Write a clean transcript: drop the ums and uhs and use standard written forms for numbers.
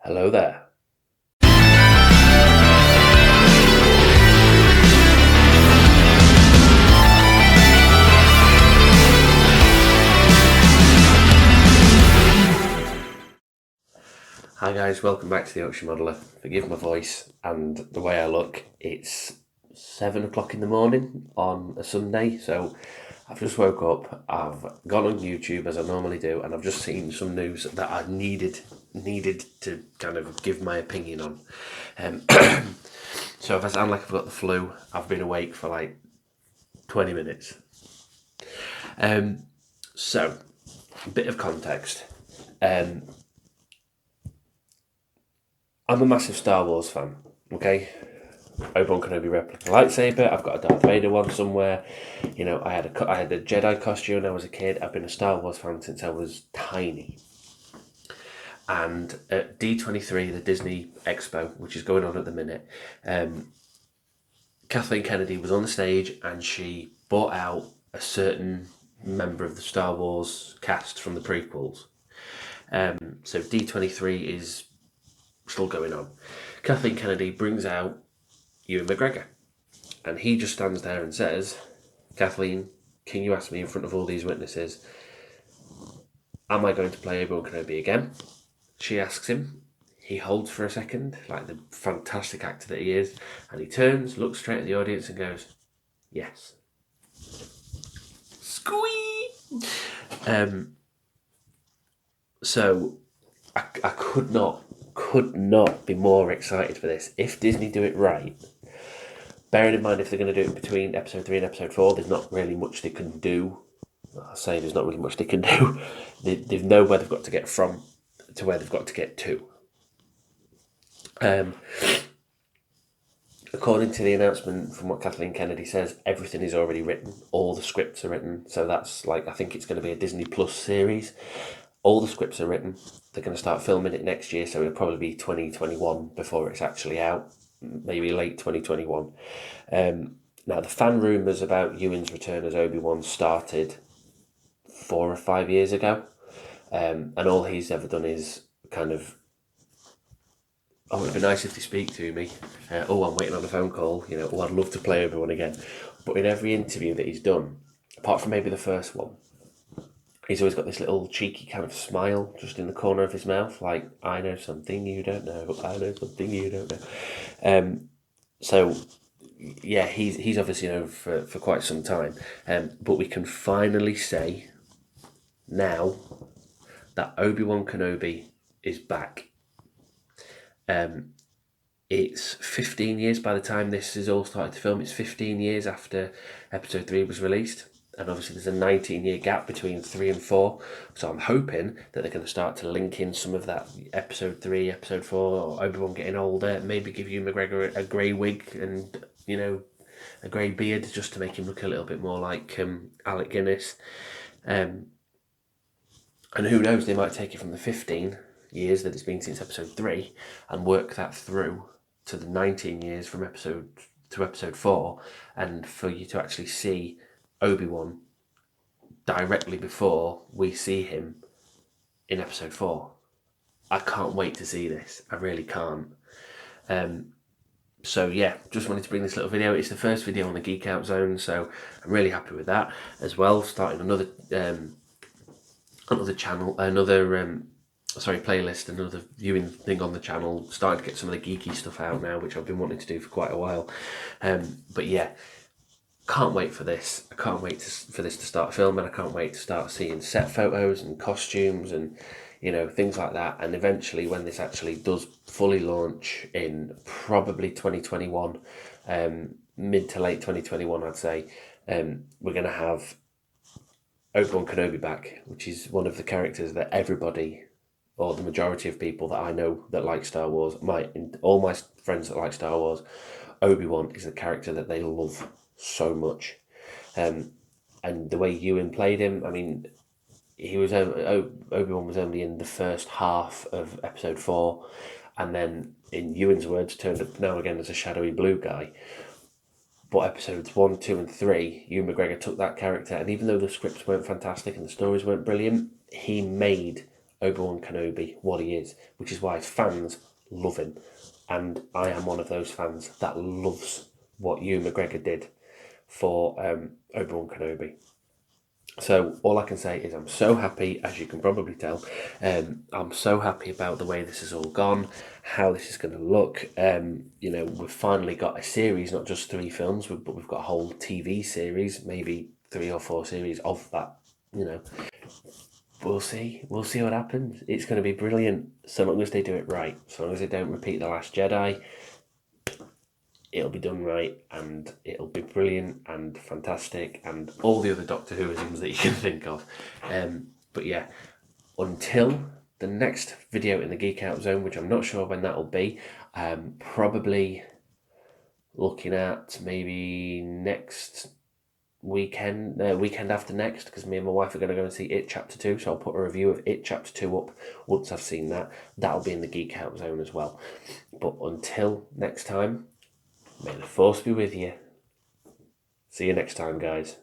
Hello there. Hi guys, welcome back to the Ocean Modeller. Forgive my voice and the way I look. It's 7 o'clock in the morning on a Sunday, so I've just woke up, I've gone on YouTube as I normally do, and I've just seen some news that I needed to kind of give my opinion on. So if I sound like I've got the flu, I've been awake for like 20 minutes. So, a bit of context. I'm a massive Star Wars fan, okay? Obi-Wan Kenobi replica lightsaber, I've got a Darth Vader one somewhere. You know, I had a Jedi costume when I was a kid. I've been a Star Wars fan since I was tiny. And at D23, the Disney Expo, which is going on at the minute, Kathleen Kennedy was on the stage and she brought out a certain member of the Star Wars cast from the prequels. So D23 is still going on. Kathleen Kennedy brings out Ewan McGregor, and he just stands there and says, "Kathleen, can you ask me in front of all these witnesses, am I going to play Obi-Wan Kenobi again?" She asks him. He holds for a second, like the fantastic actor that he is, and he turns, looks straight at the audience and goes, "Yes." Squee! So I could not be more excited for this. If Disney do it right, bearing in mind if they're going to do it between episode 3 and episode 4, there's not really much they can do. I'll say there's not really much they can do. They know where they've got to get from to where they've got to get to. According to the announcement from what Kathleen Kennedy says, everything is already written. All the scripts are written. So that's like, I think it's going to be a Disney Plus series. All the scripts are written. They're going to start filming it next year, so it'll probably be 2021 before it's actually out. Maybe late 2021. Now, the fan rumours about Ewan's return as Obi-Wan started 4 or 5 years ago. And all he's ever done is kind of, "Oh, it'd be nice if they speak to me. I'm waiting on a phone call. You know, I'd love to play Obi-Wan again." But in every interview that he's done, apart from maybe the first one, he's always got this little cheeky kind of smile just in the corner of his mouth, like, "I know something you don't know. I know something you don't know." So, yeah, he's obviously known for quite some time. But we can finally say now that Obi-Wan Kenobi is back. It's 15 years by the time this is all started to film. It's 15 years after episode 3 was released. And obviously there's a 19-year gap between 3 and 4. So I'm hoping that they're going to start to link in some of that episode 3, episode 4, or Obi-Wan getting older. Maybe give Ewan McGregor a grey wig and, you know, a grey beard just to make him look a little bit more like Alec Guinness. And who knows, they might take it from the 15 years that it's been since episode 3 and work that through to the 19 years from episode 4, and for you to actually see Obi-Wan directly before we see him in episode 4. I can't wait to see this. I really can't. So yeah, just wanted to bring this little video. It's the first video on the Geek-out Zone, so I'm really happy with that as well. Starting another channel, playlist, another viewing thing on the channel. Starting to get some of the geeky stuff out now, which I've been wanting to do for quite a while. But yeah, can't wait for this. I can't wait for this to start filming. I can't wait to start seeing set photos and costumes and, you know, things like that. And eventually, when this actually does fully launch in probably 2021, mid to late 2021, I'd say, we're going to have Obi-Wan Kenobi back, which is one of the characters that everybody, or the majority of people that I know that like Star Wars, all my friends that like Star Wars, Obi-Wan is a character that they love so much. And the way Ewan played him, I mean, Obi-Wan was only in the first half of episode 4, and then, in Ewan's words, turned up now again as a shadowy blue guy. But episodes 1, 2 and 3, Ewan McGregor took that character, and even though the scripts weren't fantastic and the stories weren't brilliant, he made Obi-Wan Kenobi what he is, which is why fans love him. And I am one of those fans that loves what Ewan McGregor did for Obi-Wan Kenobi. So all I can say is I'm so happy, as you can probably tell. I'm so happy about the way this has all gone, how this is going to look. We've finally got a series, not just 3 films, but we've got a whole TV series, maybe 3 or 4 series of that. We'll see what happens. It's going to be brilliant, so long as they do it right. So long as they don't repeat The Last Jedi, it'll be done right, and it'll be brilliant and fantastic, and all the other Doctor Whoisms that you can think of. But yeah, until the next video in the Geek-out Zone, which I'm not sure when that'll be, probably looking at maybe next weekend after next, because me and my wife are going to go and see It Chapter 2, so I'll put a review of It Chapter 2 up once I've seen that. That'll be in the Geek-out Zone as well. But until next time, may the Force be with you. See you next time, guys.